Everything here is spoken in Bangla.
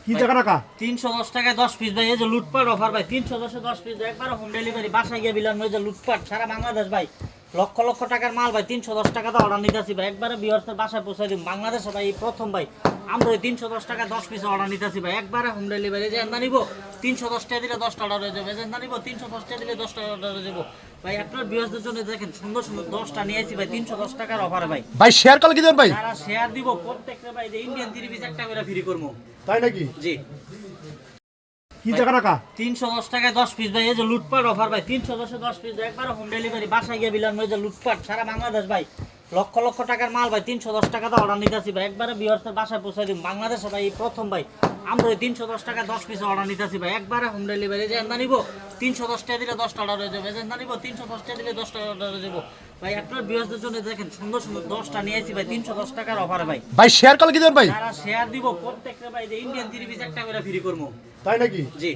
কি জায়গা টাকা 310 টাকায় 10 পিস ভাই। এই যে লুটপাট অফার ভাই, 310 10 পিস একবার হোম ডেলিভারি, বাসায় গিয়ে বিলান। এই যে লুটপাট সারা বাংলাদেশ ভাই, লক্ষ লক্ষ টাকার মাল ভাই 310 টাকাতে অর্ডার নিতেছি ভাই, একবারে ভিউয়ার্সের বাসায় পৌঁছাই দিই বাংলাদেশে ভাই। এই প্রথম ভাই আমরা ওই 310 টাকা 10 পিস অর্ডার নিতেছি ভাই, একবারে হোম ডেলিভারি। যে এন্দা নিব 310 টাকা দিলে 10টা অর্ডার হয়ে যাবে, এন্দা নিব 310 টাকা দিলে 10টা অর্ডার হয়ে যাবে ভাই। আপনার ভিউয়ার্সদের জন্য দেখেন সুন্দর সুন্দর 10টা নিয়ে আসি ভাই 310 টাকার অফারে ভাই। ভাই শেয়ার করলে কি দেবেন ভাই? যারা শেয়ার দিব প্রত্যেকটা ভাই যে ইন্ডিয়ান 3 পিস একটা করে ফ্রি করবো। তাই নাকি? জি। কি জায়গা টাকা 310 টাকায় 10 পিস ভাই। এই যে লুটপাট অফার ভাই, 310 10 পিস একবার হোম ডেলিভারি, বাসায় গিয়ে বিলান। এই যে লুটপাট সারা বাংলাদেশ ভাই, লক্ষ লক্ষ টাকার মাল ভাই 310 টাকাতে অর্ডার নিতেছি ভাই, একবারে ভিউয়ার্সের বাসায় পৌঁছাই দিই বাংলাদেশে ভাই। এই প্রথম ভাই আমরা ওই 310 টাকা 10 পিস অর্ডার নিতেছি ভাই, একবারে হোম ডেলিভারি। যে এন্দা নিব 310 টাকা দিলে 10টা অর্ডার হয়ে যাবে, এন্দা নিব 310 টাকা দিলে 10টা অর্ডার হয়ে যাবে ভাই। আপনার ভিউয়ার্সদের জন্য দেখেন সুন্দর সুন্দর 10টা নিয়ে আসি ভাই 310 টাকার অফারে ভাই। ভাই শেয়ার করলে কি দেবেন ভাই? যারা শেয়ার দিব প্রত্যেকটা ভাই যে ইন্ডিয়ান 3 পিস একটা করে ফ্রি করবো। তাই নাকি? জি।